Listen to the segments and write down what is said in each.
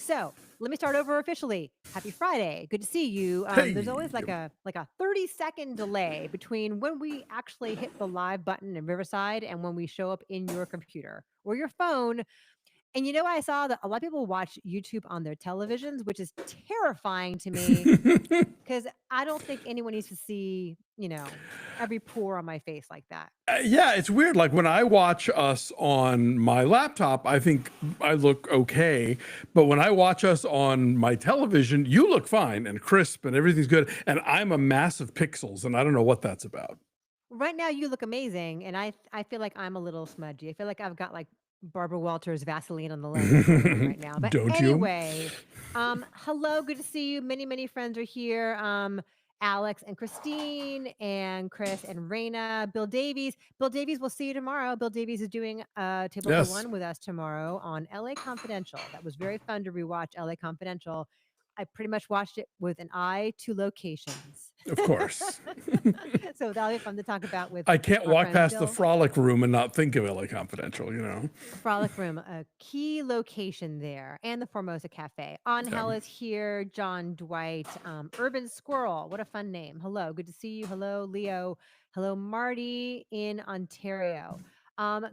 So let me start over officially. Happy Friday. Good to see you. There's always Hey. like a 30-second delay between when we actually hit the live button in Riverside and when we show up in your computer or your phone. And I saw that a lot of people watch YouTube on their televisions, which is terrifying to me because I don't think anyone needs to see, every pore on my face like that. Yeah, it's weird. Like when I watch us on my laptop, I think I look okay. But when I watch us on my television, you look fine and crisp and everything's good. And I'm a mass of pixels and I don't know what that's about. Right now, you look amazing, and I feel like I'm a little smudgy. I feel like I've got like Barbara Walters Vaseline on the lens going on right now. But Don't you? anyway, hello, good to see you. Many friends are here. Alex and Christine and Chris and Raina, Bill Davies. Bill Davies, we'll see you tomorrow. Bill Davies is doing Table for Yes, One with us tomorrow on LA Confidential. That was very fun to rewatch LA Confidential. I pretty much watched it with an eye to locations. of course. So that'll be fun to talk about with I can't our walk friend past the Bill. frolic room and not think of LA Confidential, you know? Frolic Room, a key location there, and the Formosa Cafe. Angel Yeah. is here. John Dwight, Urban Squirrel. What a fun name. Hello, good to see you. Hello, Leo. Hello, Marty in Ontario.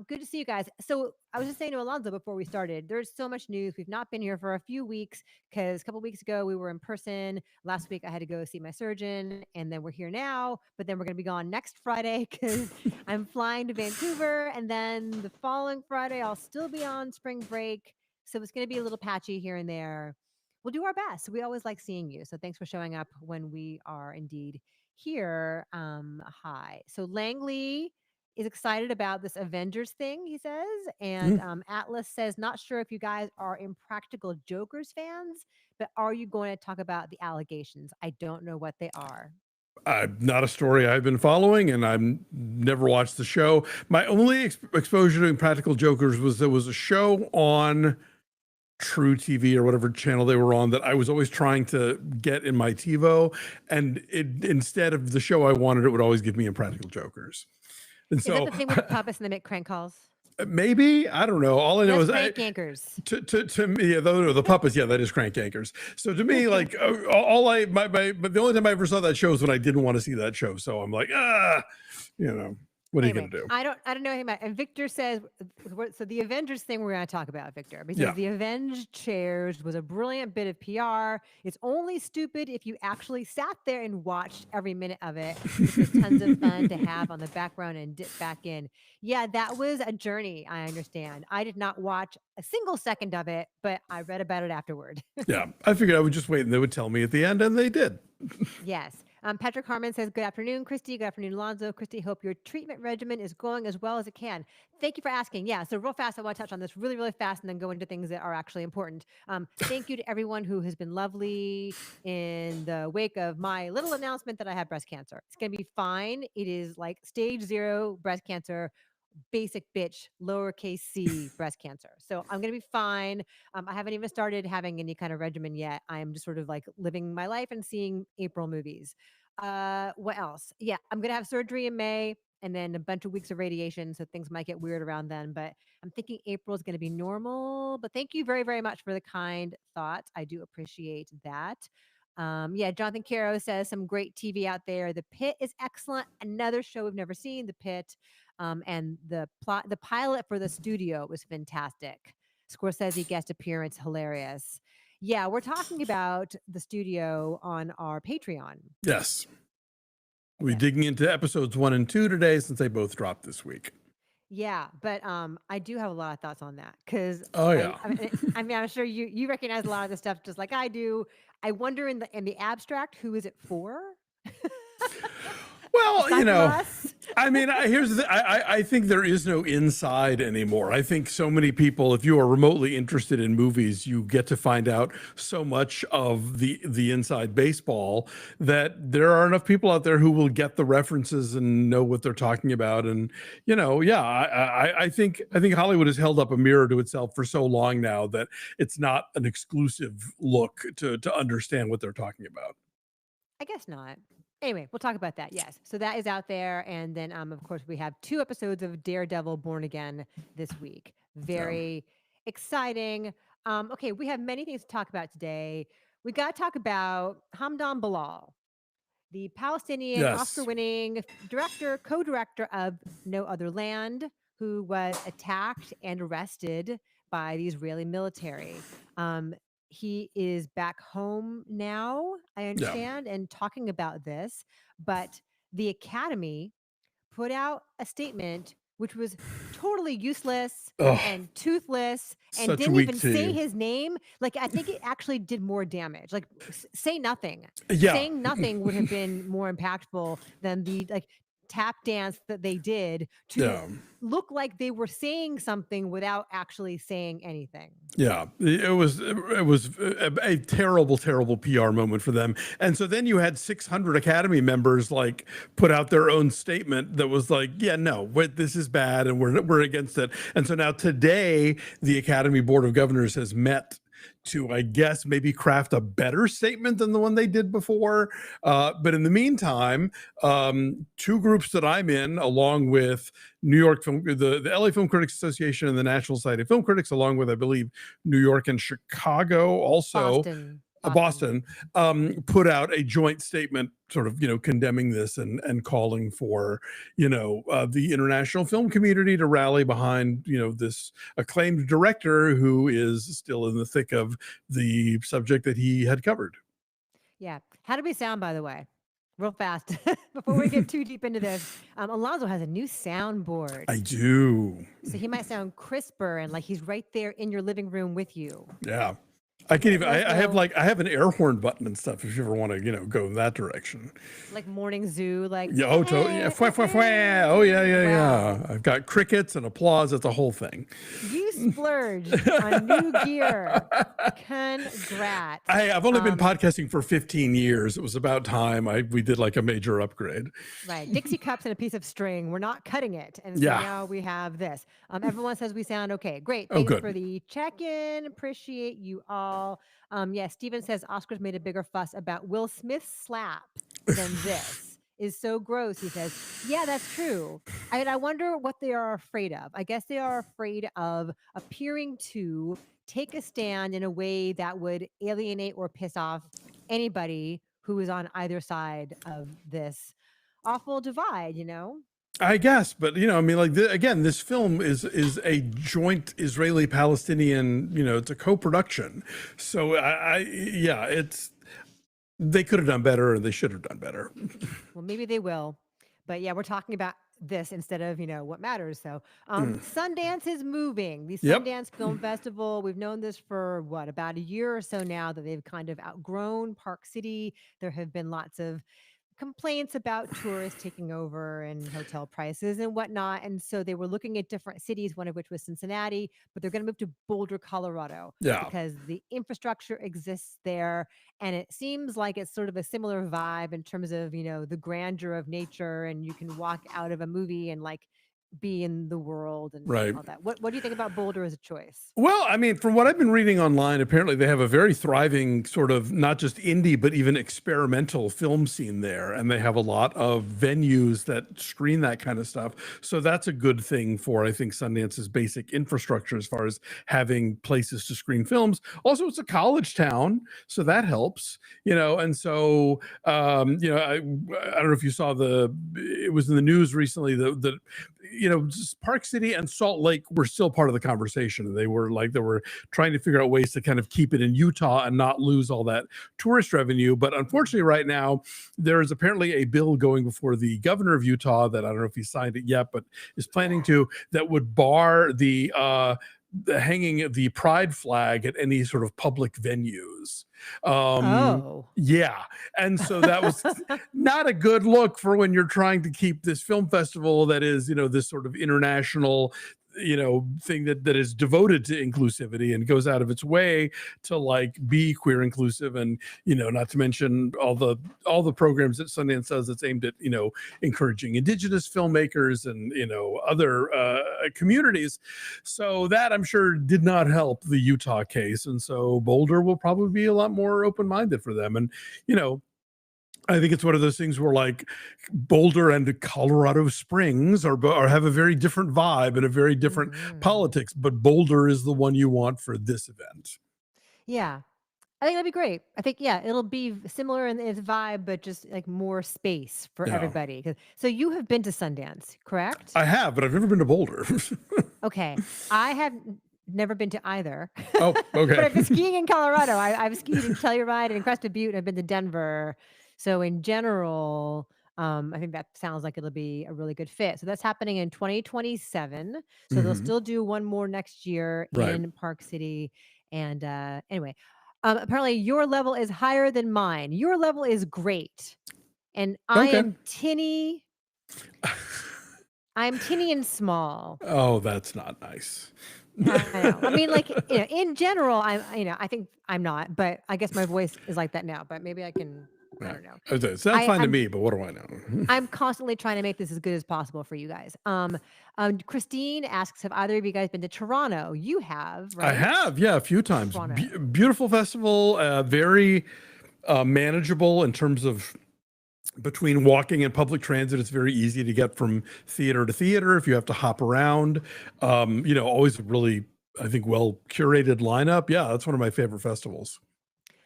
Good to see you guys. So I was just saying to Alonzo before we started, there's so much news. We've not been here for a few weeks because a couple weeks ago we were in person. Last week I had to go see my surgeon, and then we're here now. But then we're going to be gone next Friday because I'm flying to Vancouver, and then the following Friday I'll still be on spring break. So it's going to be a little patchy here and there. We'll do our best. We always like seeing you. So thanks for showing up when we are indeed here. Hi. So Langley is excited about this Avengers thing, he says. And Mm. Atlas says, not sure if you guys are Impractical Jokers fans, but are you going to talk about the allegations? I don't know what they are. Not a story I've been following, and I've never watched the show. My only exposure to Impractical Jokers was there was a show on True TV or whatever channel they were on that I was always trying to get in my TiVo, and it instead of the show I wanted, it would always give me Impractical Jokers. And Is that so the thing with the puppets and they make crank calls? maybe I don't know. All I know That's is crank yankers. to me, yeah, those are the puppets. Yeah, that is Crank Yankers. So to me, like all I but the only time I ever saw that show is when I didn't want to see that show. So I'm like, what are you Anyway, gonna do? I don't know anything about it. And Victor says so the Avengers thing we're going to talk about, Victor, because Yeah. the Avenged Chairs was a brilliant bit of PR. It's only stupid if you actually sat there and watched every minute of it, which was tons of fun to have on the background and dip back in. Yeah, that was a journey, I understand. I did not watch a single second of it, but I read about it afterward. Yeah, I figured I would just wait and they would tell me at the end, and they did. Yes. Patrick Harmon says, good afternoon, Christy. Good afternoon, Alonzo. Christy, hope your treatment regimen is going as well as it can. Thank you for asking. Yeah, so real fast, I want to touch on this really fast and then go into things that are actually important. Thank you to everyone who has been lovely in the wake of my little announcement that I had breast cancer. It's going to be fine. It is like stage 0 breast cancer, basic bitch, lowercase c breast cancer. So I'm going to be fine. I haven't even started having any kind of regimen yet. I'm just sort of like living my life and seeing April movies. What else? Yeah, I'm going to have surgery in May and then a bunch of weeks of radiation. So things might get weird around then, but I'm thinking April is going to be normal. But thank you very much for the kind thoughts. I do appreciate that. Yeah, Jonathan Caro says some great TV out there. The Pit is excellent. Another show we've never seen, The Pit. And the pilot for The Studio was fantastic. Scorsese guest appearance, hilarious. Yeah, we're talking about The Studio on our Patreon. Yes, we're Yes. digging into episodes 1 and 2 today since they both dropped this week. Yeah, but I do have a lot of thoughts on that because Oh yeah. I mean, I'm sure you recognize a lot of the stuff just like I do. I wonder in the abstract, who is it for? Well, Aside from us. I mean, here's I think there is no inside anymore. I think so many people, if you are remotely interested in movies, you get to find out so much of the inside baseball that there are enough people out there who will get the references and know what they're talking about. And yeah, I think Hollywood has held up a mirror to itself for so long now that it's not an exclusive look to understand what they're talking about. I guess not. Anyway, we'll talk about that. Yes. So that is out there. And then, of course, we have 2 episodes of Daredevil Born Again this week. Yeah. Very exciting. Okay, we have many things to talk about today. We got to talk about Hamdan Ballal, the Palestinian Yes. Oscar-winning director, co-director of No Other Land, who was attacked and arrested by the Israeli military. Um, he is back home now, I Yeah. understand, and talking about this. But the Academy put out a statement which was totally useless Oh, and toothless and such didn't weak even say tea. his name. Like, I think it actually did more damage. Like, say nothing. Yeah. Saying nothing would have been more impactful than the like tap dance that they did to Yeah. look like they were saying something without actually saying anything. Yeah, it was a terrible, terrible PR moment for them. And so then you had 600 Academy members like put out their own statement that was like, yeah, no, this is bad, and we're against it. And so now today, the Academy Board of Governors has met to, I guess, maybe craft a better statement than the one they did before. But in the meantime, two groups that I'm in, along with New York Film, the LA Film Critics Association and the National Society of Film Critics, along with, I believe, New York and Chicago, also Boston. Boston, put out a joint statement, sort of, condemning this and calling for, the international film community to rally behind, this acclaimed director who is still in the thick of the subject that he had covered. Yeah. How did we sound, by the way? Real fast before we get too deep into this. Alonzo has a new soundboard. I do. So he might sound crisper and like he's right there in your living room with you. Yeah. I can even, Let us I have know. I have an air horn button and stuff if you ever want to, go in that direction. Like morning zoo, like Yeah. Oh, yeah. Fwah, fwah, fwah. Oh, yeah, yeah, wow. yeah. I've got crickets and applause. It's a whole thing. You splurged on new gear. Congrats. I've only been podcasting for 15 years. It was about time we did like a major upgrade. Right. Dixie cups and a piece of string. We're not cutting it. And so Yeah. now we have this. Everyone says we sound okay. Great. Oh, Thanks good. for the check-in. Appreciate you all. Yes, Steven says Oscars made a bigger fuss about Will Smith's slap than this. Is so gross, he says. Yeah, that's true. I wonder what they are afraid of. I guess they are afraid of appearing to take a stand in a way that would alienate or piss off anybody who is on either side of this awful divide, I guess, but I mean, like again, this film is a joint Israeli-Palestinian. It's a co-production. So yeah, they could have done better, and they should have done better. Well, maybe they will. But yeah, we're talking about this instead of, what matters. So Sundance is moving. The Yep. Sundance Film Festival, we've known this for about a year or so now that they've kind of outgrown Park City. There have been lots of complaints about tourists taking over and hotel prices and whatnot. And so they were looking at different cities, one of which was Cincinnati, but they're going to move to Boulder, Colorado, Yeah. because the infrastructure exists there. And it seems like it's sort of a similar vibe in terms of, the grandeur of nature, and you can walk out of a movie and like be in the world and Right. all that. What do you think about Boulder as a choice? Well, I mean, from what I've been reading online, apparently they have a very thriving sort of not just indie, but even experimental film scene there. And they have a lot of venues that screen that kind of stuff. So that's a good thing for, I think, Sundance's basic infrastructure as far as having places to screen films. Also, it's a college town, so that helps, and so, I don't know if you saw it was in the news recently that Park City and Salt Lake were still part of the conversation. They were trying to figure out ways to kind of keep it in Utah and not lose all that tourist revenue. But unfortunately, right now, there is apparently a bill going before the governor of Utah that I don't know if he signed it yet, but is planning to, that would bar the hanging of the pride flag at any sort of public venues. Yeah. And so that was not a good look for when you're trying to keep this film festival that is, this sort of international, thing that is devoted to inclusivity and goes out of its way to like be queer inclusive, and not to mention all the programs that Sundance does that's aimed at encouraging indigenous filmmakers and other communities. So that, I'm sure, did not help the Utah case, and so Boulder will probably be a lot more open-minded for them. And I think it's one of those things where like Boulder and Colorado Springs are have a very different vibe and a very different politics, but Boulder is the one you want for this event. Yeah. I think that'd be great. I think, yeah, it'll be similar in its vibe, but just like more space for Yeah. everybody. So you have been to Sundance, correct? I have, but I've never been to Boulder. Okay. I have never been to either. Oh, okay. But I've been skiing in Colorado. I've skied in Telluride and Crested Butte, and I've been to Denver. So in general, I think that sounds like it'll be a really good fit. So that's happening in 2027. So they'll still do one more next year Right. in Park City. And anyway, apparently your level is higher than mine. Your level is great. And I Okay. am tinny. I'm tinny and small. Oh, that's not nice. I know. I mean, like, in general, I think I'm not, but I guess my voice is like that now, but maybe I can, I don't know. It sounds fine to me, but what do I know? I'm constantly trying to make this as good as possible for you guys. Christine asks, have either of you guys been to Toronto? You have, right? I have, yeah, a few times. Toronto. Beautiful festival, very manageable in terms of between walking and public transit. It's very easy to get from theater to theater if you have to hop around. Always a really, I think, well curated lineup. Yeah, that's one of my favorite festivals.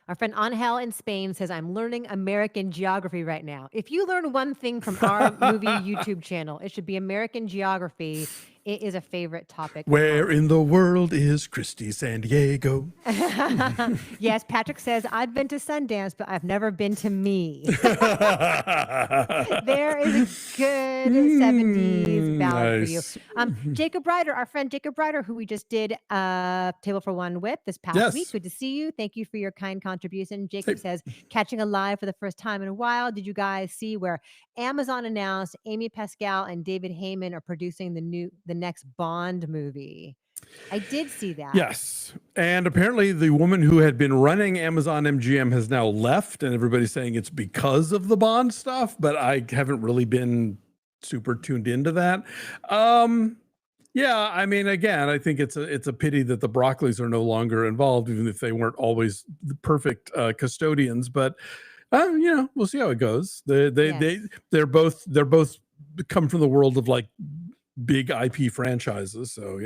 Our friend Angel in Spain says, I'm learning American geography right now. If you learn one thing from our movie YouTube channel, it should be American geography. It is a favorite topic. Where in the world is Christy San Diego? Yes, Patrick says, I've been to Sundance, but I've never been to me. There is a good 70s ballad for you. Jacob Ryder, our friend Jacob Ryder, who we just did Table for One with this past week. Good to see you. Thank you for your kind contribution. Jacob says, catching Alive for the first time in a while. Did you guys see where Amazon announced Amy Pascal and David Heyman are producing the next Bond movie? I did see that. Yes. And apparently the woman who had been running Amazon MGM has now left, and everybody's saying it's because of the Bond stuff, but I haven't really been super tuned into that. Yeah, I mean, again, I think it's a pity that the Broccoli's are no longer involved, even if they weren't always the perfect custodians, but we'll see how it goes. They're both come from the world of like big IP franchises, so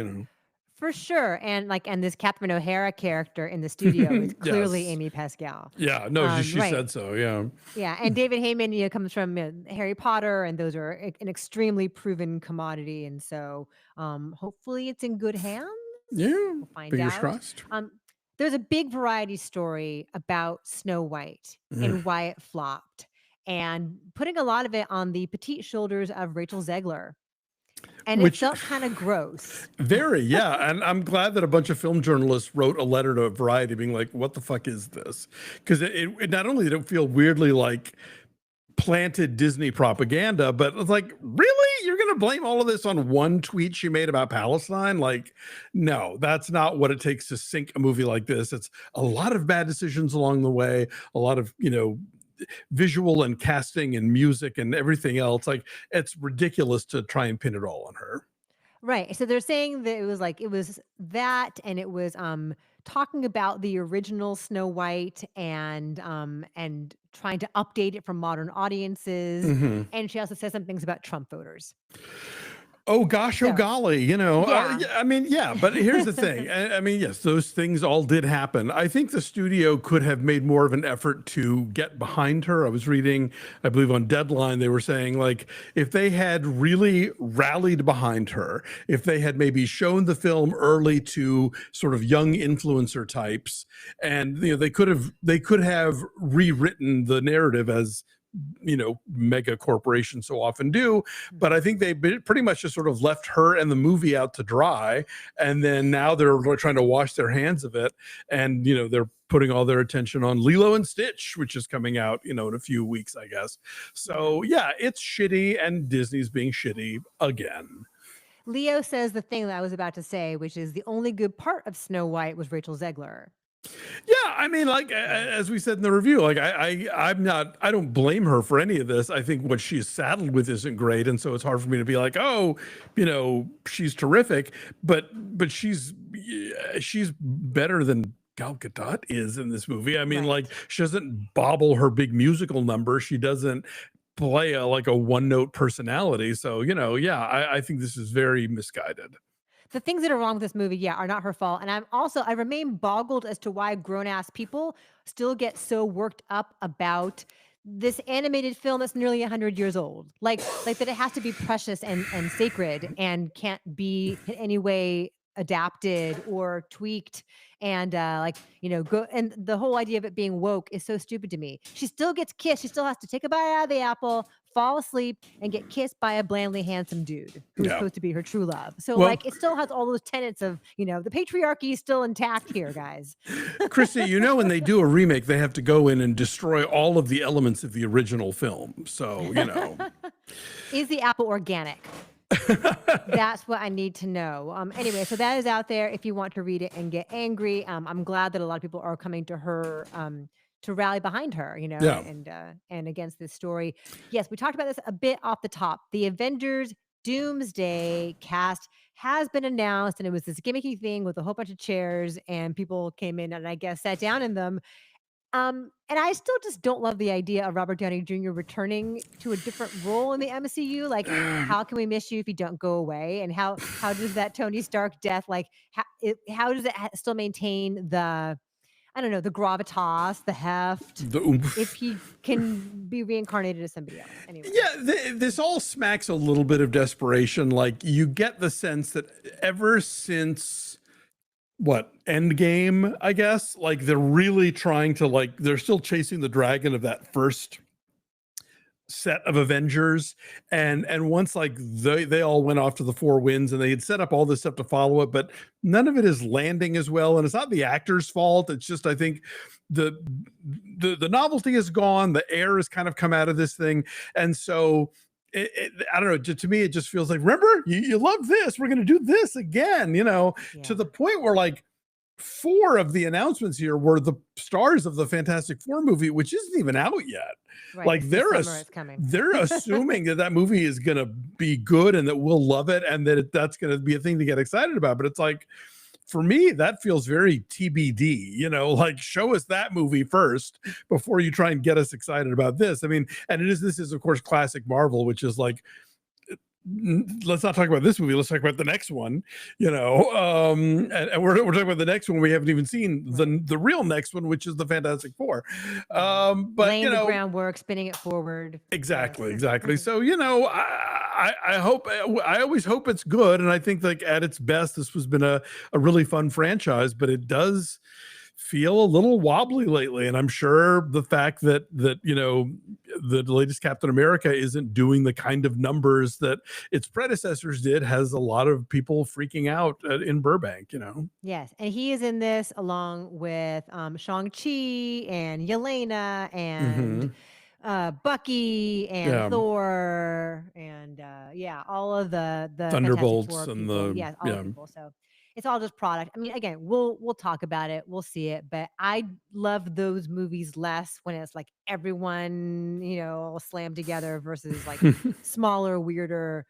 for sure. And this Catherine O'Hara character in the studio is clearly Amy Pascal. Yeah, no, she said so. Yeah. Yeah, and David Heyman, comes from Harry Potter, and those are an extremely proven commodity, and so hopefully it's in good hands. Yeah, we'll find fingers out. crossed. There's a big variety story about Snow White and why it flopped, and putting a lot of it on the petite shoulders of Rachel Zegler. And it felt kind of gross. Very, yeah. And I'm glad that a bunch of film journalists wrote a letter to Variety being like, what the fuck is this? Because it not only did it feel weirdly like planted Disney propaganda, but it's like, really? You're going to blame all of this on one tweet she made about Palestine? Like, no, that's not what it takes to sink a movie like this. It's a lot of bad decisions along the way, a lot of, visual and casting and music and everything else. Like, it's ridiculous to try and pin it all on her. Right. So they're saying that it was that, and it was talking about the original Snow White and trying to update it for modern audiences. And she also says some things about Trump voters. Oh gosh, oh golly, I mean, yeah, but here's the thing. I mean, yes, those things all did happen. I think the studio could have made more of an effort to get behind her. I was reading, I believe on Deadline, they were saying like, if they had really rallied behind her, if they had maybe shown the film early to sort of young influencer types, and they could have rewritten the narrative as mega corporations so often do. But I think they pretty much just sort of left her and the movie out to dry. And then now they're trying to wash their hands of it. And, they're putting all their attention on Lilo and Stitch, which is coming out, in a few weeks, I guess. So yeah, it's shitty, and Disney's being shitty again. Leo says the thing that I was about to say, which is the only good part of Snow White was Rachel Zegler. Yeah, I mean, like as we said in the review, like I don't blame her for any of this. I think what she's saddled with isn't great, and so it's hard for me to be like, oh, she's terrific, but she's better than Gal Gadot is in this movie. I mean, like, Right. she doesn't bobble her big musical number. She doesn't play a like a one note personality. So, yeah, I think this is very misguided. The things that are wrong with this movie, yeah, are not her fault. And I remain boggled as to why grown ass people still get so worked up about this animated film that's nearly 100 years old. Like that it has to be precious and sacred and can't be in any way adapted or tweaked and go, and the whole idea of it being woke is so stupid to me. She still gets kissed, she still has to take a bite out of the apple, fall asleep, and get kissed by a blandly handsome dude who is Yeah. supposed to be her true love. So, Well, like, it still has all those tenets of, the patriarchy is still intact here, guys. Christy, when they do a remake, they have to go in and destroy all of the elements of the original film. So, Is the apple organic? That's what I need to know. Anyway, so that is out there if you want to read it and get angry. I'm glad that a lot of people are coming to her to rally behind her, yeah. and against this story. Yes, we talked about this a bit off the top. The Avengers Doomsday cast has been announced, and it was this gimmicky thing with a whole bunch of chairs, and people came in and I guess sat down in them. And I still just don't love the idea of Robert Downey Jr. returning to a different role in the MCU. Like, how can we miss you if you don't go away? And how does that Tony Stark death, like, how does it still maintain the, I don't know, the gravitas, the heft, The oomph. if he can be reincarnated as somebody else? Anyway. Yeah, this all smacks a little bit of desperation. Like, you get the sense that ever since Endgame, I guess, like, they're really trying to, like, they're still chasing the dragon of that first set of Avengers, and once, like, they all went off to the four winds, and they had set up all this stuff to follow it, but none of it is landing as well. And it's not the actor's fault. It's just, I think the novelty is gone. The air has kind of come out of this thing, and so I don't know. To me, it just feels like, remember, you love this. We're going to do this again. To Yeah. the point where, like, 4 of the announcements here were the stars of the Fantastic Four movie, which isn't even out yet. Right. Like, It's this summer, it's coming. they're assuming that movie is going to be good and that we'll love it and that that's going to be a thing to get excited about. But it's like, for me, that feels very TBD, like, show us that movie first before you try and get us excited about this. I mean, and this is of course classic Marvel, which is like, let's not talk about this movie. Let's talk about the next one, and we're talking about the next one. We haven't even seen the real next one, which is the Fantastic Four. But laying the groundwork, spinning it forward. Exactly. So, I hope, I always hope it's good. And I think, like, at its best, this has been a really fun franchise, but it does feel a little wobbly lately. And I'm sure the fact that the latest Captain America isn't doing the kind of numbers that its predecessors did has a lot of people freaking out in Burbank. Yes, and he is in this along with Shang-Chi and Yelena and Bucky and Yeah. Thor and all of the Thunderbolts Fantastic Four and people. Yes, all the people. So it's all just product. I mean, again, we'll talk about it, we'll see it, but I love those movies less when it's like everyone all slammed together versus like smaller, weirder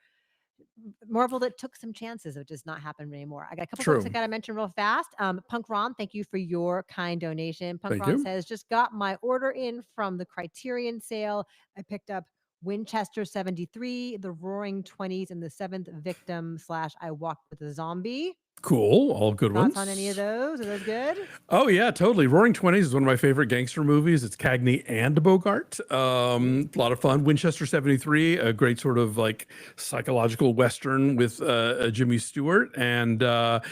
Marvel that took some chances of just not happening anymore. I got a couple folks I got to mention real fast. Punk Ron, thank you for your kind donation. Punk Thank Ron you. says, just got my order in from the Criterion sale. I picked up Winchester 73, The Roaring Twenties, and The Seventh Victim / I Walked with a Zombie. Cool. All good Thoughts ones. on any of those? Are those good? Oh yeah, totally. Roaring Twenties is one of my favorite gangster movies. It's Cagney and Bogart. A lot of fun. Winchester 73, a great sort of like psychological Western with Jimmy Stewart. And The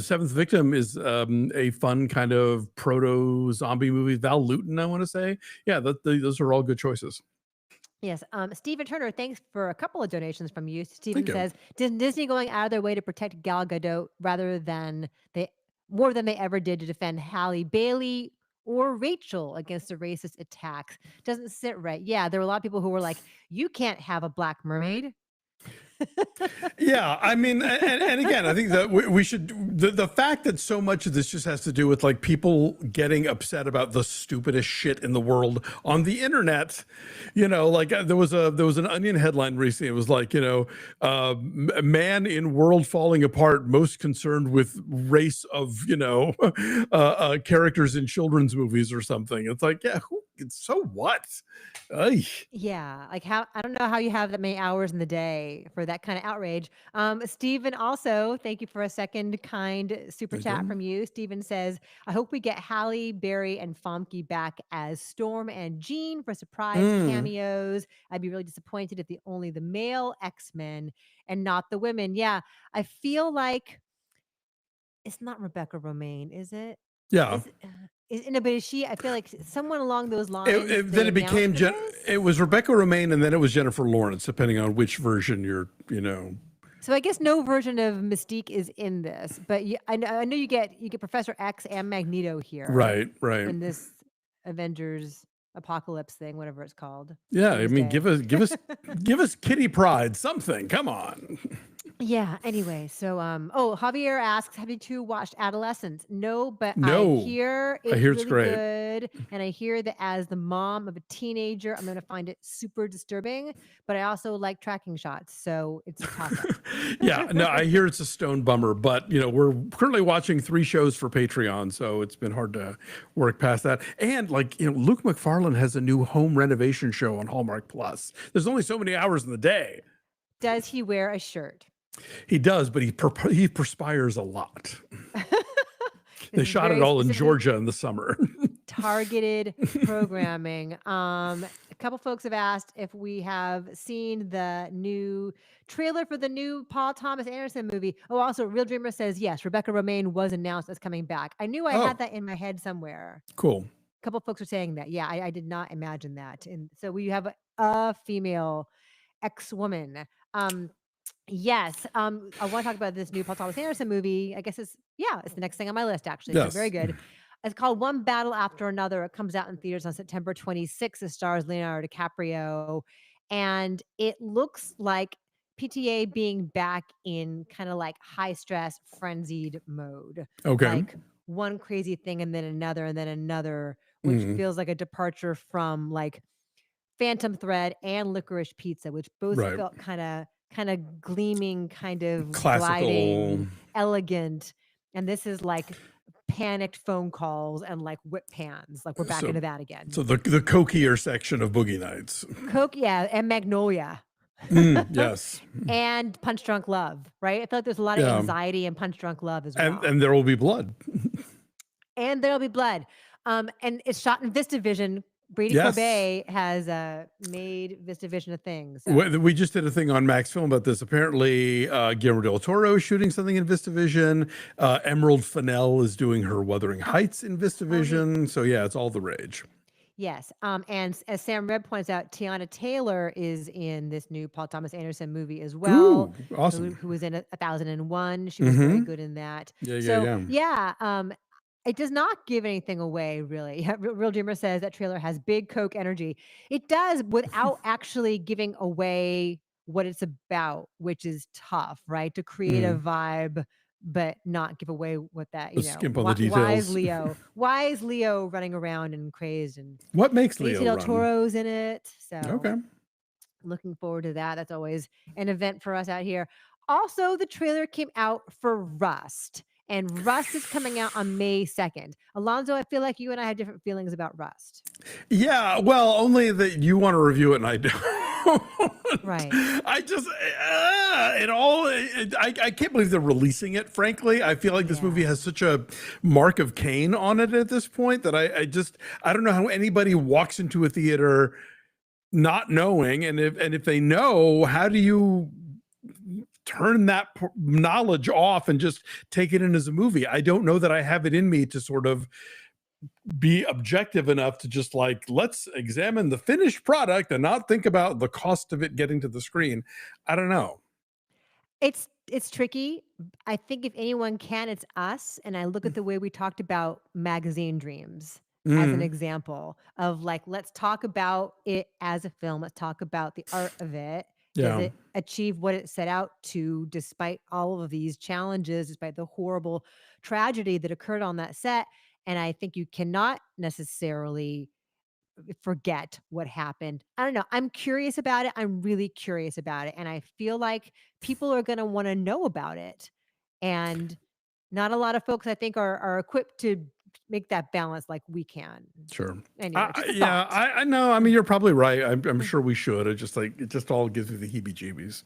Seventh Victim is a fun kind of proto zombie movie. Val Lewton, I want to say. Yeah, those are all good choices. Yes. Stephen Turner, thanks for a couple of donations from you. Stephen Thank you. says, Disney going out of their way to protect Gal Gadot more than they ever did to defend Halle Bailey or Rachel against the racist attacks. Doesn't sit right. Yeah, there were a lot of people who were like, you can't have a black mermaid. Yeah, I mean, and again, I think that we should the fact that so much of this just has to do with like people getting upset about the stupidest shit in the world on the internet. Like there was an Onion headline recently. It was like, man in world falling apart, most concerned with race of characters in children's movies or something. It's like, yeah, so what? Ay. Yeah, like how I don't know how you have that many hours in the day for that kind of outrage. Stephen also, thank you for a second kind super Thank chat you. from you. Stephen says, I hope we get Halle, Barry, and Famke back as Storm and Jean for surprise Mm. cameos. I'd be really disappointed if only the male X-Men and not the women. Yeah, I feel like it's not Rebecca Romaine, is it? Yeah. But is she? I feel like someone along those lines. Then They it became announced for this. it was Rebecca Romaine, and then it was Jennifer Lawrence, depending on which version you're. So I guess no version of Mystique is in this, but I know you get Professor X and Magneto here Right. in this Avengers Apocalypse thing, whatever it's called. Yeah, I mean, Doomsday. give us Kitty Pryde, something. Come on. Yeah. Anyway, so Javier asks, have you two watched Adolescence? No, but I No, hear I it's hear it's really great. good, and I hear that as the mom of a teenager, I'm going to find it super disturbing. But I also like tracking shots, so it's a toss up. Yeah, no, I hear it's a stone bummer, but we're currently watching 3 shows for Patreon, so it's been hard to work past that. And like, Luke McFarlane has a new home renovation show on Hallmark Plus. There's only so many hours in the day. Does he wear a shirt? He does, but he perspires a lot. They shot it very all in specific, Georgia in the summer. targeted programming. A couple folks have asked if we have seen the new trailer for the new Paul Thomas Anderson movie. Oh, also, Real Dreamer says yes, Rebecca Romaine was announced as coming back. I knew I Oh, had that in my head somewhere. cool. A couple folks are saying that. Yeah, I did not imagine that. And so we have a female X-woman. Yes. I want to talk about this new Paul Thomas Anderson movie. I guess it's the next thing on my list, actually. So very Yes. good. It's called One Battle After Another. It comes out in theaters on September 26th. It stars Leonardo DiCaprio. And it looks like PTA being back in kind of like high stress, frenzied mode. Okay. Like one crazy thing and then another, which Mhm. feels like a departure from like Phantom Thread and Licorice Pizza, which both Right. felt kind of gleaming, kind of Classical. gliding, elegant. And this is like panicked phone calls and like whip pans. Like we're back into that again. So the cokier section of Boogie Nights. Coke, yeah, and Magnolia. Yes. And Punch Drunk Love, right? I feel like there's a lot of anxiety in Punch Drunk Love as well. And There Will Be Blood. And There'll Be Blood. And it's shot in VistaVision. Brady Corbet has made VistaVision a thing. So. We just did a thing on Max Film about this. Apparently, Guillermo del Toro is shooting something in VistaVision. Emerald Fennell is doing her Wuthering Heights in VistaVision. So yeah, it's all the rage. Yes. And as Sam Reb points out, Tiana Taylor is in this new Paul Thomas Anderson movie as well. Ooh, awesome. Who was in 1001. She was very good in that. Yeah. It does not give anything away, really. Real Dreamer says that trailer has big Coke energy. It does, without actually giving away what it's about, which is tough, right? To create a vibe, but not give away what that, skimp on the details. Why is Leo running around and crazed? And what makes Leo Del run? Toro's in it. So okay. Looking forward to that. That's always an event for us out here. Also, the trailer came out for Rust. And Rust is coming out on May 2nd. Alonzo, I feel like you and I have different feelings about Rust. Yeah, well, only that you want to review it and I don't. Right. I just, I can't believe they're releasing it, frankly. I feel like this movie has such a mark of Cain on it at this point that I don't know how anybody walks into a theater not knowing. And if they know, how do you turn that knowledge off and just take it in as a movie? I don't know that I have it in me to sort of be objective enough to just like, let's examine the finished product and not think about the cost of it getting to the screen. I don't know. It's tricky. I think if anyone can, it's us. And I look at the way we talked about Magazine Dreams as an example of like, let's talk about it as a film. Let's talk about the art of it. Does Yeah. it achieve what it set out to, despite all of these challenges, despite the horrible tragedy that occurred on that set? And I think you cannot necessarily forget what happened. I don't know. I'm curious about it. I'm really curious about it. And I feel like people are going to want to know about it. And not a lot of folks, I think, are equipped to make that balance like we can. Sure. Anyway, just a Yeah, thought. I know. I mean, you're probably right. I'm Mm. sure we should. It just all gives me the heebie-jeebies.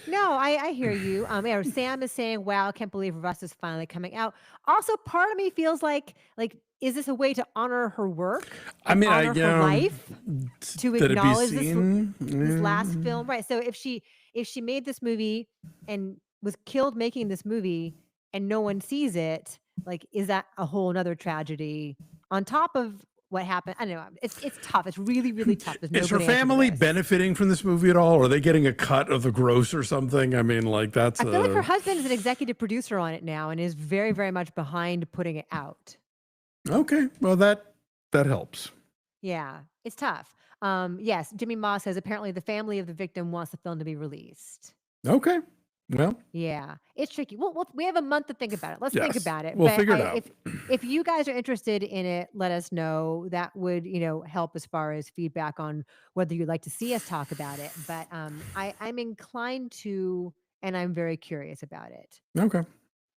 No, I hear you. Yeah, Sam is saying, "Wow, I can't believe Russ is finally coming out." Also, part of me feels like, is this a way to honor her work I and mean, honor her life? To that it be acknowledge seen. this last film, right? So if she made this movie and was killed making this movie and no one sees it, like, is that a whole nother tragedy on top of what happened? I don't know. It's tough. It's really, really tough. There's no Is her good answer to family this. benefiting from this movie at all? Or are they getting a cut of the gross or something? I mean, like that's I feel like her a husband is an executive producer on it now and is very, very much behind putting it out. okay. Well, that helps. Yeah, it's tough. Yes, Jimmy Ma says apparently the family of the victim wants the film to be released. Okay. Well, Yeah, it's tricky. We have a month to think about it. Let's think yes, about it. we'll But figure it out. if you guys are interested in it, let us know. That would help as far as feedback on whether you'd like to see us talk about it. But I'm inclined to, and I'm very curious about it. Okay.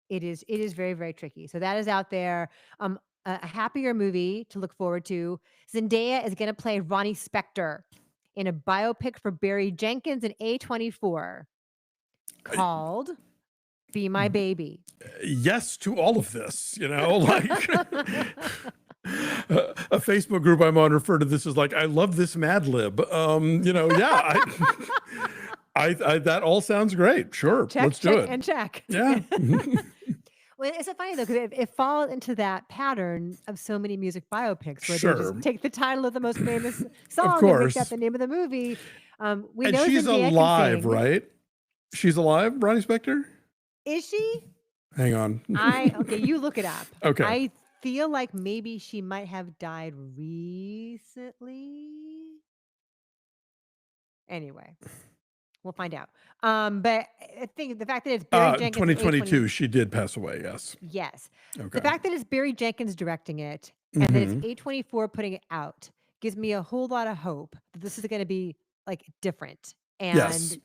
It is very, very tricky. So that is out there. A happier movie to look forward to. Zendaya is going to play Ronnie Spector in a biopic for Barry Jenkins and A24 called Be My Baby. Yes to all of this, like a Facebook group I'm on referred to this as like, I love this Mad Lib. Yeah, I that all sounds great. Sure. Check, Let's do check, it. and check. Yeah. Well, it's so funny though, because it falls into that pattern of so many music biopics where they Sure. just take the title of the most famous Of song and make that course. the name of the movie. We And know she's Zendaya can alive, sing. right? She's alive, Ronnie Spector? Is she? Hang on. Okay, you look it up. Okay. I feel like maybe she might have died recently. Anyway, we'll find out. But I think the fact that it's Barry Jenkins, 2022, she did pass away, yes. yes, Okay. the fact that it's Barry Jenkins directing it and that it's Mhm. A24 putting it out gives me a whole lot of hope that this is going to be like different Yes.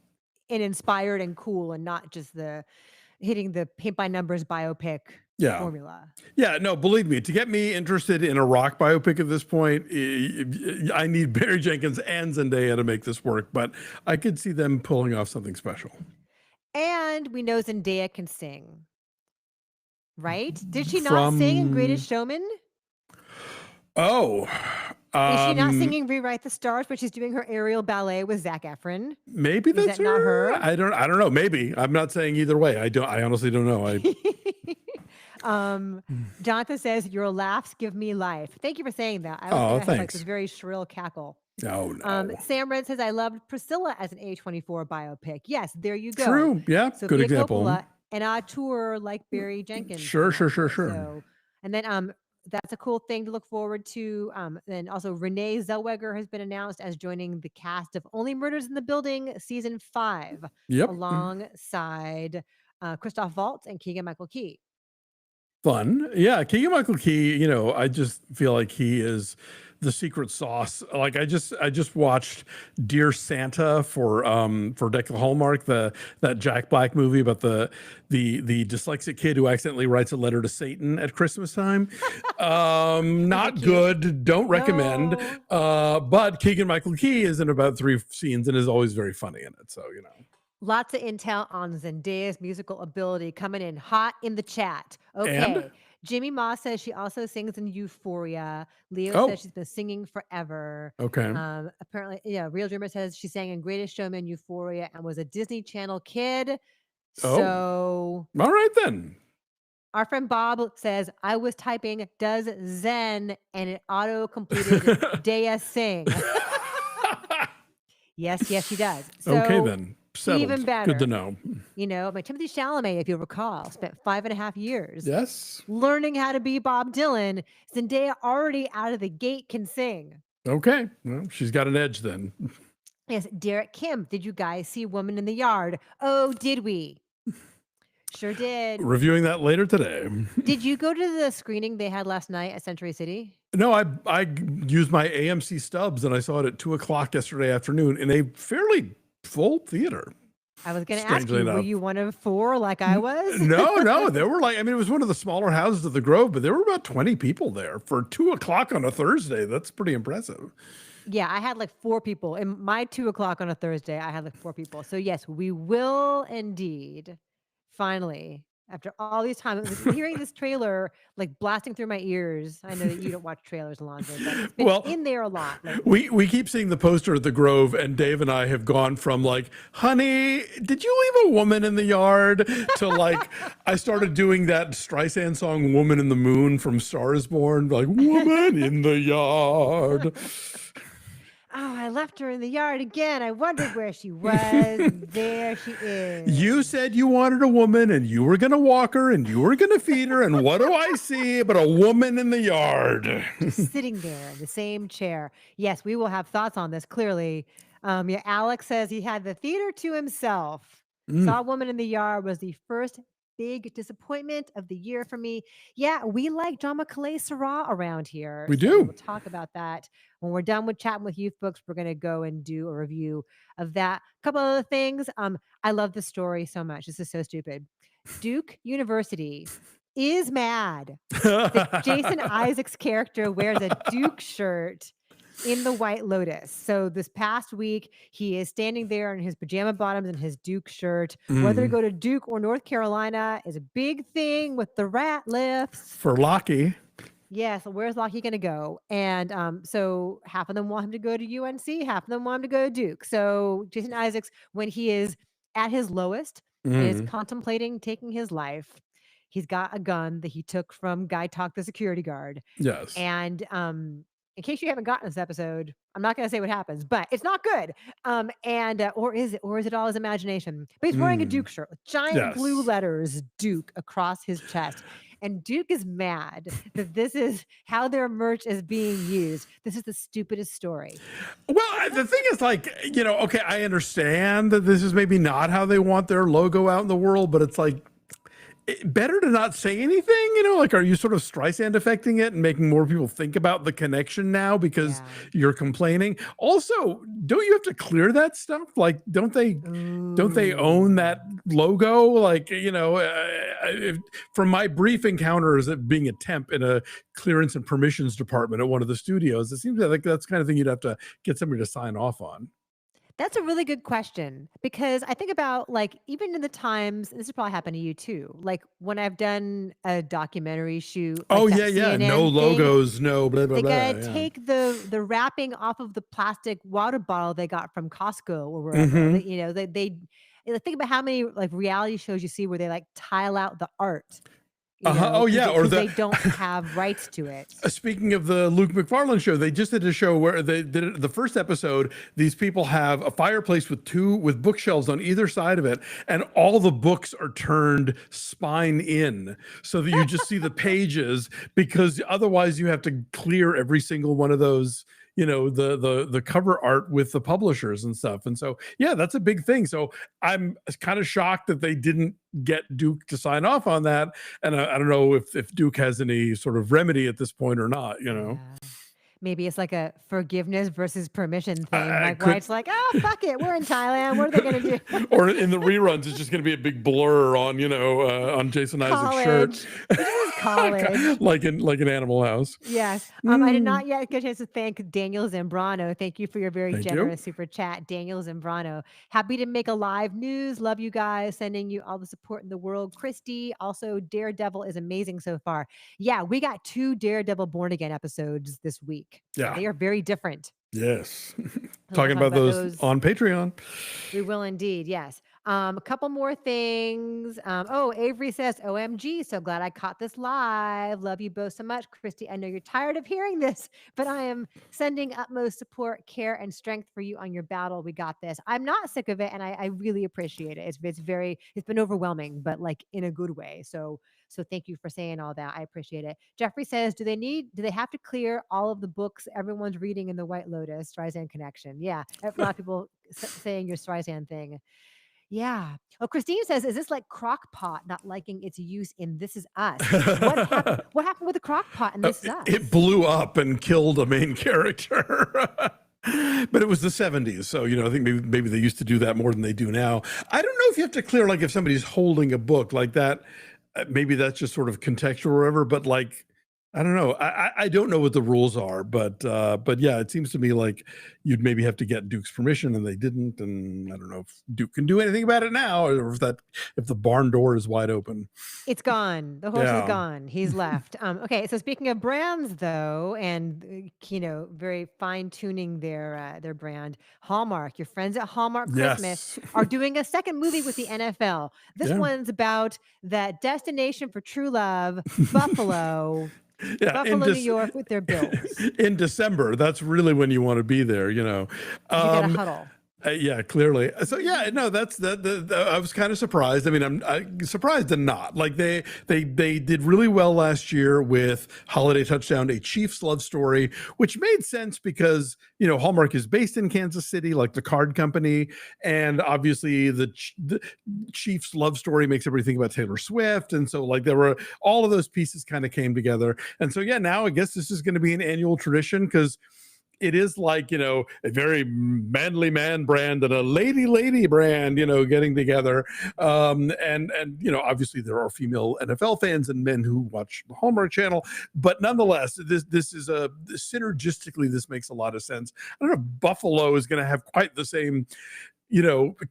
and inspired and cool and not just the hitting the paint by numbers biopic Yeah. formula. Yeah, no, believe me, to get me interested in a rock biopic at this point, I need Barry Jenkins and Zendaya to make this work, but I could see them pulling off something special. And we know Zendaya can sing, right? Did she not sing in Greatest Showman? Oh, Is she not singing Rewrite the Stars, but she's doing her aerial ballet with Zac Efron? maybe Is that's that not her? I don't know. Maybe. I'm not saying either way. I honestly don't know. Jonathan says, "Your laughs give me life." Thank you for saying that. I Oh, was have like thanks. this very shrill cackle. Oh, no. Sam Red says, "I loved Priscilla as an A24 biopic." Yes, there you go. True. Yeah. Good Sofia example. Coppola and auteur like Barry Jenkins. Sure. So, and then that's a cool thing to look forward to. Then also Renee Zellweger has been announced as joining the cast of Only Murders in the Building season 5, Yep. alongside Christoph Waltz and Keegan Michael Key. Fun. Yeah, Keegan Michael Key, I just feel like he is the secret sauce. Like I just watched Dear Santa for Hallmark, that Jack Black movie about the dyslexic kid who accidentally writes a letter to Satan at Christmas time. Not good. Don't recommend. No. But Keegan Michael Key is in about 3 scenes and is always very funny in it. So, Lots of intel on Zendaya's musical ability coming in hot in the chat. Okay. And? Jimmy Ma says she also sings in Euphoria. Leo says she's been singing forever. Okay. Apparently, Real Dreamer says she sang in Greatest Showman, Euphoria, and was a Disney Channel kid. So, all right then. Our friend Bob says, I was typing does Zen and it auto completed Daya sing. Yes, she does. So, okay then. Settled. Even better. Good to know. Timothy Chalamet, if you recall, spent 5.5 years learning how to be Bob Dylan. Zendaya already out of the gate can sing. Okay. Well, she's got an edge then. Yes, Derek Kim. Did you guys see Woman in the Yard? Oh, did we? Sure did. Reviewing that later today. Did you go to the screening they had last night at Century City? No, I used my AMC stubs and I saw it at 2:00 yesterday afternoon in a fairly full theater. I was going to ask Strangely you, were enough. you one of 4 like I was? No, there were like, I mean, it was one of the smaller houses of the Grove, but there were about 20 people there for 2:00 on a Thursday. That's pretty impressive. Yeah, I had like 4 people. In my 2:00 on a Thursday, I had like 4 people. So yes, we will indeed finally, after all these times, hearing this trailer like blasting through my ears. I know that you don't watch trailers, Alonzo, but it's been Well, in there a lot lately. we keep seeing the poster at the Grove, and Dave and I have gone from like, honey, did you leave a woman in the yard, to like, I started doing that Streisand song, Woman in the Moon from Star is Born, like, woman in the yard. Oh, I left her in the yard again. I wondered where she was. There she is. You said you wanted a woman and you were going to walk her and you were going to feed her. And what do I see but a woman in the yard? Just sitting there in the same chair. Yes, we will have thoughts on this clearly. Yeah, Alex says he had the theater to himself. Saw a Woman in the Yard was the first big disappointment of the year for me. Yeah, we like drama Calais Seurat around here. We So we do. will talk about that. When we're done with chatting with youth books, we're going to go and do a review of that. A couple other things. I love the story so much. This is so stupid. Duke University is mad that Jason Isaac's character wears a Duke shirt in the White Lotus. So this past week, he is standing there in his pajama bottoms and his Duke shirt. Whether to go to Duke or North Carolina is a big thing with the rat lifts. For Lockie. Yeah, so where's Lockie going to go? And so half of them want him to go to UNC, half of them want him to go to Duke. So Jason Isaacs, when he is at his lowest and is contemplating taking his life, he's got a gun that he took from Guy Talk, the security guard. Yes. And in case you haven't gotten this episode, I'm not going to say what happens, but it's not good. Or is it all his imagination? But he's wearing a Duke shirt with giant blue letters, Duke, across his chest. And Duke is mad that this is how their merch is being used. This is the stupidest story. Well, the thing is, like, okay, I understand that this is maybe not how they want their logo out in the world, but it's like, better to not say anything, like, are you sort of Streisand affecting it and making more people think about the connection now because you're complaining? Also, don't you have to clear that stuff? Like, don't they own that logo? Like, from my brief encounters of being a temp in a clearance and permissions department at one of the studios, it seems like that's the kind of thing you'd have to get somebody to sign off on. That's a really good question, because I think about, like, even in the times, and this has probably happened to you too, like when I've done a documentary shoot. Like Oh, that yeah. CNN No logos, no blah, blah, They blah. gotta take the wrapping off of the plastic water bottle they got from Costco or wherever. They think about how many like reality shows you see where they like tile out the art. Oh, yeah. Or They don't have rights to it. Speaking of the Luke McFarlane show, they just did a show where they did it, the first episode. These people have a fireplace with bookshelves on either side of it, and all the books are turned spine in, so that you just see the pages, because otherwise you have to clear every single one of those. The cover art with the publishers and stuff. And so, yeah, that's a big thing. So I'm kind of shocked that they didn't get Duke to sign off on that. And I don't know if Duke has any sort of remedy at this point or not, Yeah. Maybe it's like a forgiveness versus permission thing. Where it's like, oh, fuck it. We're in Thailand. What are they going to do? Or in the reruns, it's just going to be a big blur on, on Jason Isaac's shirt. This is college. like in Animal House. Yes. I did not yet get a chance to thank Daniel Zambrano. Thank you for your very generous super chat, Daniel Zambrano. Happy to make a live news. Love you guys. Sending you all the support in the world. Christy, also Daredevil is amazing so far. Yeah, we got 2 Daredevil Born Again episodes this week. Yeah. They are very different. Yes. Talking about those on Patreon. We will indeed. Yes. A couple more things. Avery says, OMG, so glad I caught this live. Love you both so much. Christy, I know you're tired of hearing this, but I am sending utmost support, care, and strength for you on your battle. We got this. I'm not sick of it, and I really appreciate it. It's been overwhelming, but like in a good way. So So thank you for saying all that. I appreciate it. Jeffrey says, do they have to clear all of the books everyone's reading in the White Lotus Streisand connection? Yeah. A lot of people saying your Streisand thing. Yeah. Oh, Christine says, "Is this like crock pot not liking its use in This Is Us? What happened? What happened with the crock pot in This Is Us?" It blew up and killed a main character. But it was the 70s, so I think maybe they used to do that more than they do now. I don't know if you have to clear, like, if somebody's holding a book like that, maybe that's just sort of contextual or whatever. But like, I don't know. I don't know what the rules are, but yeah, it seems to me like you'd maybe have to get Duke's permission, and they didn't. And I don't know if Duke can do anything about it now, or if the barn door is wide open. It's gone. The horse is Yeah. gone. He's left. Okay, so speaking of brands, though, and very fine tuning their brand, Hallmark. Your friends at Hallmark Christmas Yes. are doing a second movie with the NFL. This Yeah. one's about that destination for true love, Buffalo. Yeah, Buffalo, New York, with their Bills. In December, that's really when you want to be there. You got to huddle. Yeah, clearly. So yeah, no, that's I was kind of surprised. I mean, I'm surprised and not. Like they did really well last year with Holiday Touchdown, a Chiefs love story, which made sense because Hallmark is based in Kansas City, like the card company, and obviously the Chiefs love story makes everybody think about Taylor Swift, and so like there were all of those pieces kind of came together, and so yeah, now I guess this is going to be an annual tradition because it is like, a very manly man brand and a lady brand, getting together. And obviously there are female NFL fans and men who watch the Hallmark Channel, but nonetheless, this is synergistically, this makes a lot of sense. I don't know if Buffalo is going to have quite the same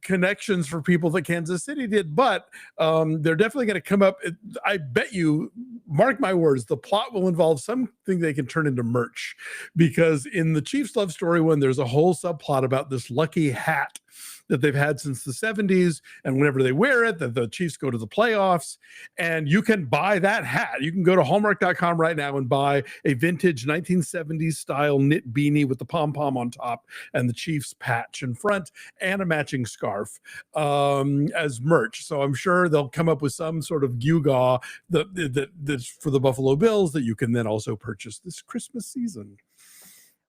connections for people that Kansas City did, but they're definitely going to come up. I bet you, mark my words, the plot will involve something they can turn into merch, because in the Chiefs love story one, there's a whole subplot about this lucky hat that they've had since the 70s, and whenever they wear it, that the Chiefs go to the playoffs, and you can buy that hat. You can go to Hallmark.com right now and buy a vintage 1970s style knit beanie with the pom-pom on top and the Chiefs patch in front and a matching scarf as merch. So I'm sure they'll come up with some sort of gewgaw that's for the Buffalo Bills that you can then also purchase this Christmas season.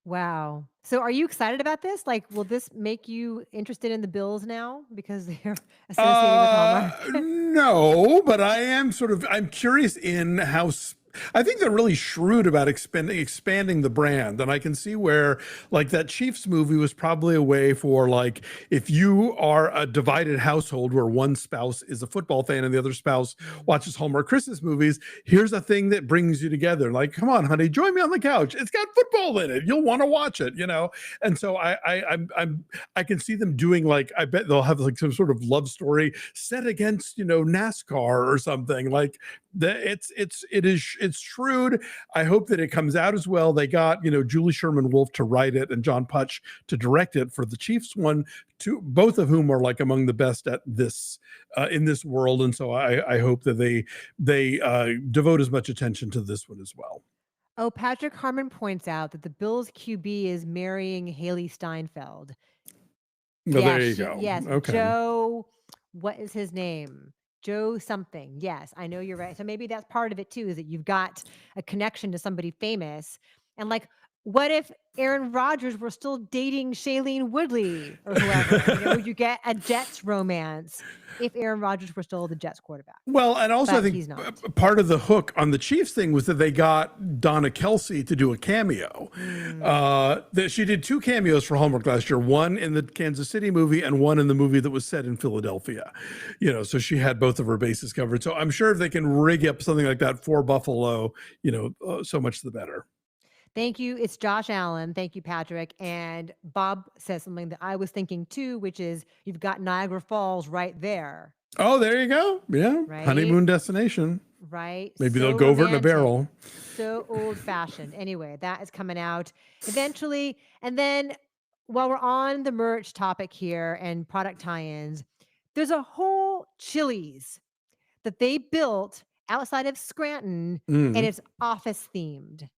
Wow. So are you excited about this? Like, will this make you interested in the Bills now because they're associated with Hallmark? No, but I'm curious in how I think they're really shrewd about expanding the brand. And I can see where, like, that Chiefs movie was probably a way for, like, if you are a divided household where one spouse is a football fan and the other spouse watches Hallmark Christmas movies, here's a thing that brings you together. Like, come on, honey, join me on the couch. It's got football in it. You'll want to watch it, And so I can see them doing, like, I bet they'll have like some sort of love story set against, NASCAR or something. Like, it's shrewd. I hope that it comes out as well. They got, Julie Sherman Wolfe to write it and John Putch to direct it for the Chiefs one, both of whom are like among the best at this in this world. And so I hope that they devote as much attention to this one as well. Oh, Patrick Harmon points out that the Bills QB is marrying Haley Steinfeld. No, there you go. Yes, okay. Joe, what is his name? Joe something. Yes, I know you're right. So maybe that's part of it too, is that you've got a connection to somebody famous. And like, what if Aaron Rodgers were still dating Shailene Woodley or whoever? You get a Jets romance if Aaron Rodgers were still the Jets quarterback. Well, and also I think part of the hook on the Chiefs thing was that they got Donna Kelsey to do a cameo. That she did 2 cameos for Hallmark last year, one in the Kansas City movie and one in the movie that was set in Philadelphia. So she had both of her bases covered. So I'm sure if they can rig up something like that for Buffalo, so much the better. Thank you. It's Josh Allen. Thank you, Patrick. And Bob says something that I was thinking too, which is you've got Niagara Falls right there. Oh, there you go. Yeah. Right? Honeymoon destination. Right. Maybe they'll go over it in a barrel. So old fashioned. Anyway, that is coming out eventually. And then while we're on the merch topic here and product tie-ins, there's a whole Chili's that they built outside of Scranton and it's office themed.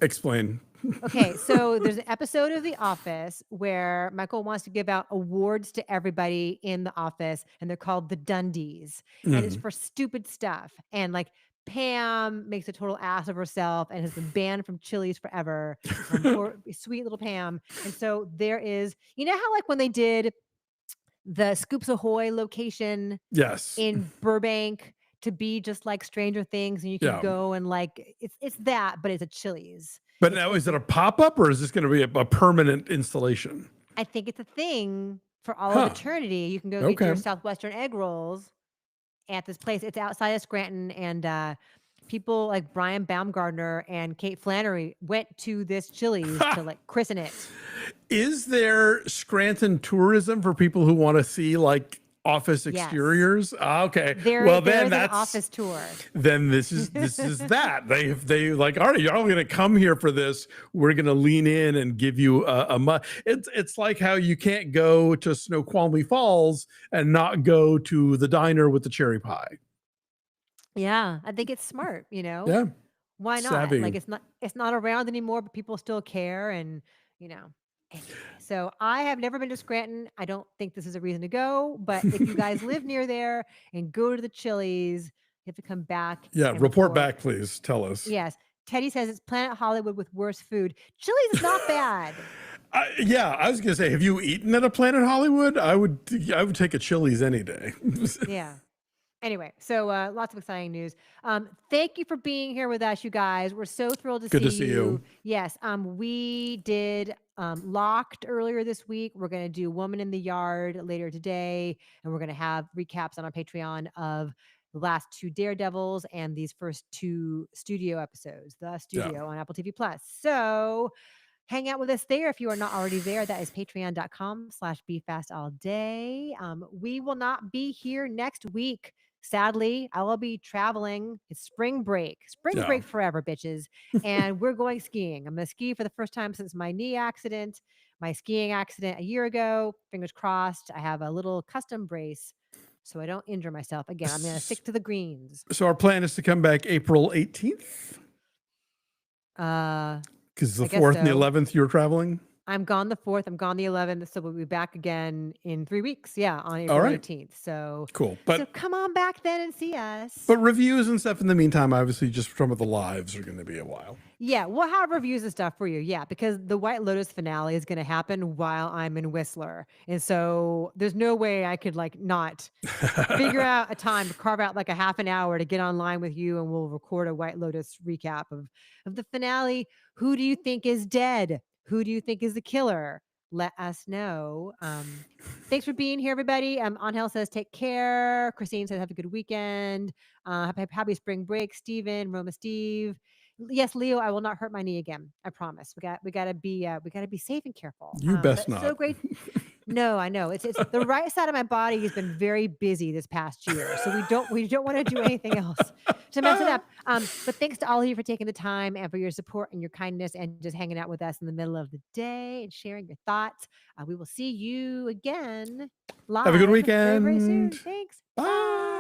Explain. Okay, so there's an episode of The Office where Michael wants to give out awards to everybody in the office, and they're called the Dundies, and it's for stupid stuff. And like Pam makes a total ass of herself and has been banned from Chili's forever. Poor sweet little Pam. And so there is, you know how like when they did the Scoops Ahoy location Yes. in Burbank to be just like Stranger Things, and you could Yeah. go and like it's that, but it's a Chili's. But now, is it a pop-up or is this going to be a permanent installation? I think it's a thing for all of Huh. eternity. You can go get Okay. your Southwestern egg rolls at this place. It's outside of Scranton, and people like Brian Baumgartner and Kate Flannery went to this Chili's to like christen it. Is there Scranton tourism for people who want to see like office Yes. exteriors? Okay. There Well, is then an that's office tour. then this is that. They like, all right, you're all gonna come here for this. We're gonna lean in and give you it's like how you can't go to Snoqualmie Falls and not go to the diner with the cherry pie. Yeah, I think it's smart, you know? Yeah. Why not? Savvy. Like it's not around anymore, but people still care and, you know. Anyway, so I have never been to Scranton. I don't think this is a reason to go, but if you guys live near there and go to the Chili's, you have to come back. Yeah, and report back, please. Tell us. Yes. Teddy says it's Planet Hollywood with worse food. Chili's is not bad. Yeah, I was gonna say, have you eaten at a Planet Hollywood? I would take a Chili's any day. Yeah. Anyway, so lots of exciting news. Thank you for being here with us, you guys. We're so thrilled to Good see to see you. Yes, we did Locked earlier this week. We're going to do Woman in the Yard later today, and we're going to have recaps on our Patreon of the last 2 Daredevils and these first 2 studio episodes, The Studio on Apple TV Plus. So hang out with us there if you are not already there. That is patreon.com/BeFastAllDay. We will not be here next week. Sadly, I will be traveling. It's spring break. Spring break forever, bitches. And we're going skiing. I'm going to ski for the first time since my knee accident, my skiing accident a year ago. Fingers crossed. I have a little custom brace so I don't injure myself again. I'm going to stick to the greens. So our plan is to come back April 18th? Because the 4th and the 11th you're traveling? I'm gone the 4th. I'm gone the 11th. So we'll be back again in 3 weeks. Yeah, on April 18th. So cool. So come on back then and see us. But reviews and stuff in the meantime, obviously, just some of the lives are going to be a while. Yeah, we'll have reviews and stuff for you. Yeah, because the White Lotus finale is going to happen while I'm in Whistler, and so there's no way I could like not figure out a time to carve out like a half an hour to get online with you, and we'll record a White Lotus recap of the finale. Who do you think is dead? Who do you think is the killer? Let us know. Thanks for being here, everybody. Angel says, take care. Christine says, have a good weekend. Happy spring break, Steven, Roma Steve. Yes, Leo, I will not hurt my knee again. I promise. We gotta be safe and careful. You best not. So great. No, I know. It's the right side of my body has been very busy this past year. So we don't want to do anything else to mess it up. But thanks to all of you for taking the time and for your support and your kindness and just hanging out with us in the middle of the day and sharing your thoughts. We will see you again live. Have a good weekend. Very, very soon. Thanks. Bye.